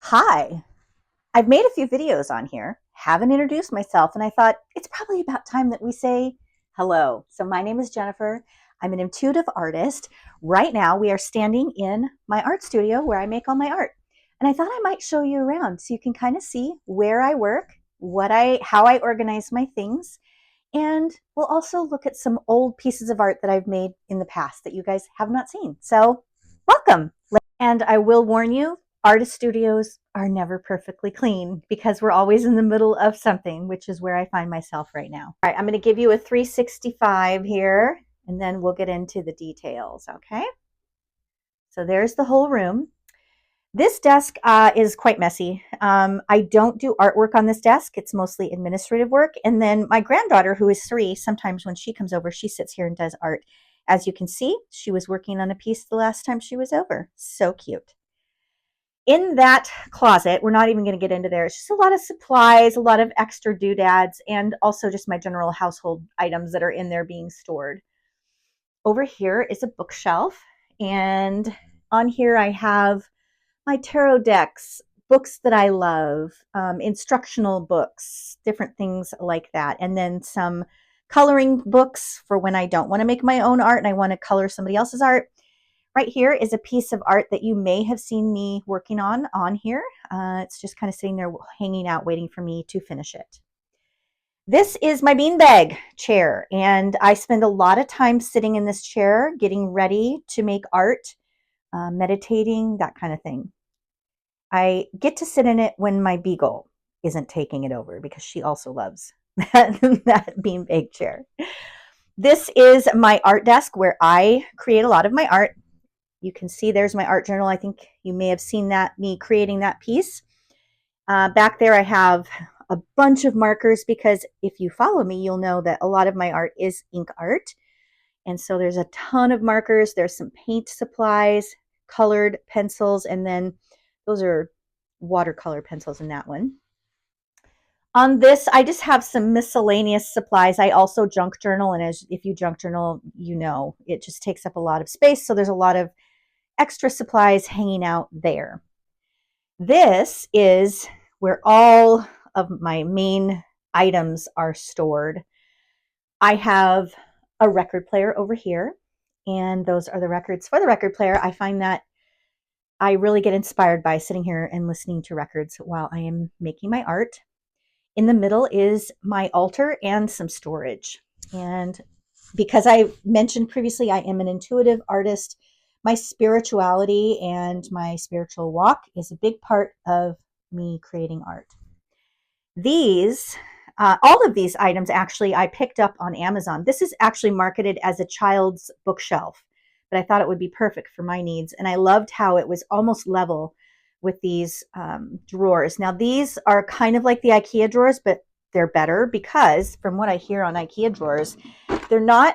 Hi, I've made a few videos on here, haven't introduced myself, and I thought it's probably about time that we say hello. So, my name is Jennifer. I'm an intuitive artist. Right now, we are standing in my art studio where I make all my art. And I thought I might show you around so you can kind of see where I work, how I organize my things, and we'll also look at some old pieces of art that I've made in the past that you guys have not seen. So, welcome. And I will warn you, artist studios are never perfectly clean because we're always in the middle of something, which is where I find myself right now. All right, I'm going to give you a 365 here, and then we'll get into the details, okay? So there's the whole room. This desk is quite messy. I don't do artwork on this desk. It's mostly administrative work. And then my granddaughter, who is 3, sometimes when she comes over, she sits here and does art. As you can see, she was working on a piece the last time she was over. So cute. In that closet, we're not even going to get into there. It's just a lot of supplies, a lot of extra doodads, and also just my general household items that are in there being stored. Over here is a bookshelf, and on here I have my tarot decks, books that I love, instructional books, different things like that, and then some coloring books for when I don't want to make my own art and I want to color somebody else's art. Right here is a piece of art that you may have seen me working on here. It's just kind of sitting there hanging out, waiting for me to finish it. This is my beanbag chair, and I spend a lot of time sitting in this chair, getting ready to make art, meditating, that kind of thing. I get to sit in it when my beagle isn't taking it over because she also loves that beanbag chair. This is my art desk where I create a lot of my art. You can see there's my art journal. I think you may have seen that, me creating that piece. Back there I have a bunch of markers because if you follow me, you'll know that a lot of my art is ink art. And so there's a ton of markers. There's some paint supplies, colored pencils, and then those are watercolor pencils in that one. On this, I just have some miscellaneous supplies. I also junk journal, and if you junk journal, you know it just takes up a lot of space. So there's a lot of extra supplies hanging out there. This is where all of my main items are stored. I have a record player over here, and those are the records for the record player. I find that I really get inspired by sitting here and listening to records while I am making my art. In the middle is my altar and some storage. And because I mentioned previously, I am an intuitive artist. My spirituality and my spiritual walk is a big part of me creating art. All of these items actually I picked up on Amazon. This is actually marketed as a child's bookshelf, but I thought it would be perfect for my needs. And I loved how it was almost level with these drawers. Now, these are kind of like the IKEA drawers, but they're better because from what I hear on IKEA drawers, they're not,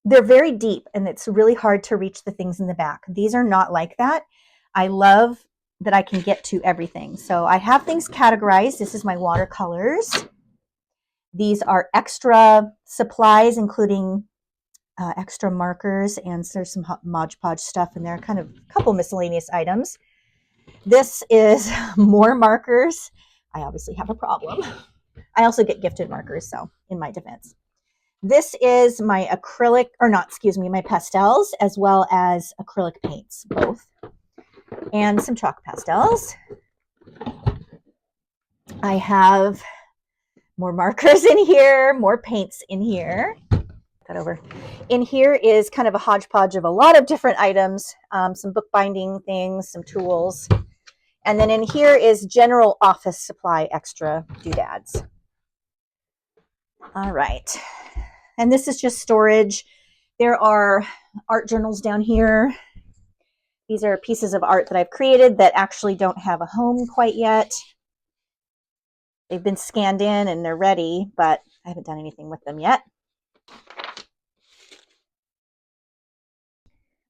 they're very deep and it's really hard to reach the things in the back. These are not like that. I love that I can get to everything. So I have things categorized. This is my watercolors. These are extra supplies, including extra markers, and there's some Mod Podge stuff in there, kind of a couple miscellaneous items. This is more markers. I obviously have a problem. I also get gifted markers, so in my defense. This is my acrylic, or not, excuse me, my pastels, as well as acrylic paints, both. And some chalk pastels. I have more markers in here, more paints in here. That over. In here is kind of a hodgepodge of a lot of different items, some bookbinding things, some tools. And then in here is general office supply extra doodads. All right. And this is just storage. There are art journals down here. These are pieces of art that I've created that actually don't have a home quite yet. They've been scanned in and they're ready, but I haven't done anything with them yet.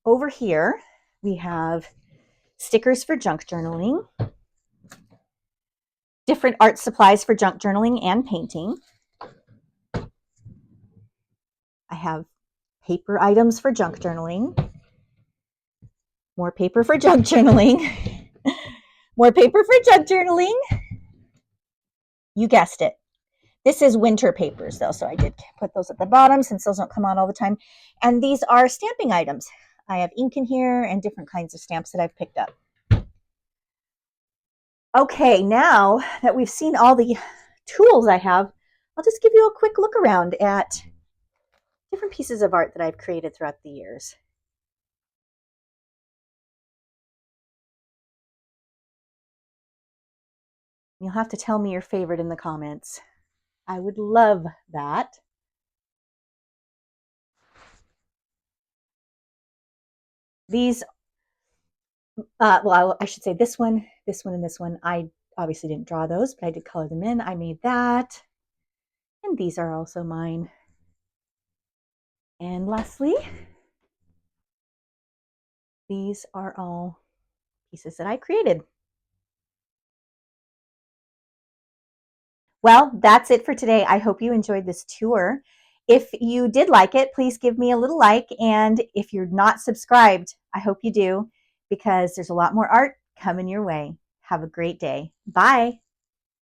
Over here, we have stickers for junk journaling, different art supplies for junk journaling and painting. I have paper items for junk journaling, more paper for junk journaling, More paper for junk journaling. You guessed it. This is winter papers though, so I did put those at the bottom since those don't come out all the time. And these are stamping items. I have ink in here and different kinds of stamps that I've picked up. Okay, now that we've seen all the tools I have, I'll just give you a quick look around at different pieces of art that I've created throughout the years. You'll have to tell me your favorite in the comments. I would love that. These, well, I should say this one, and this one. I obviously didn't draw those, but I did color them in. I made that. And these are also mine. And lastly, these are all pieces that I created. Well, that's it for today. I hope you enjoyed this tour. If you did like it, please give me a little like. And if you're not subscribed, I hope you do, because there's a lot more art coming your way. Have a great day. Bye.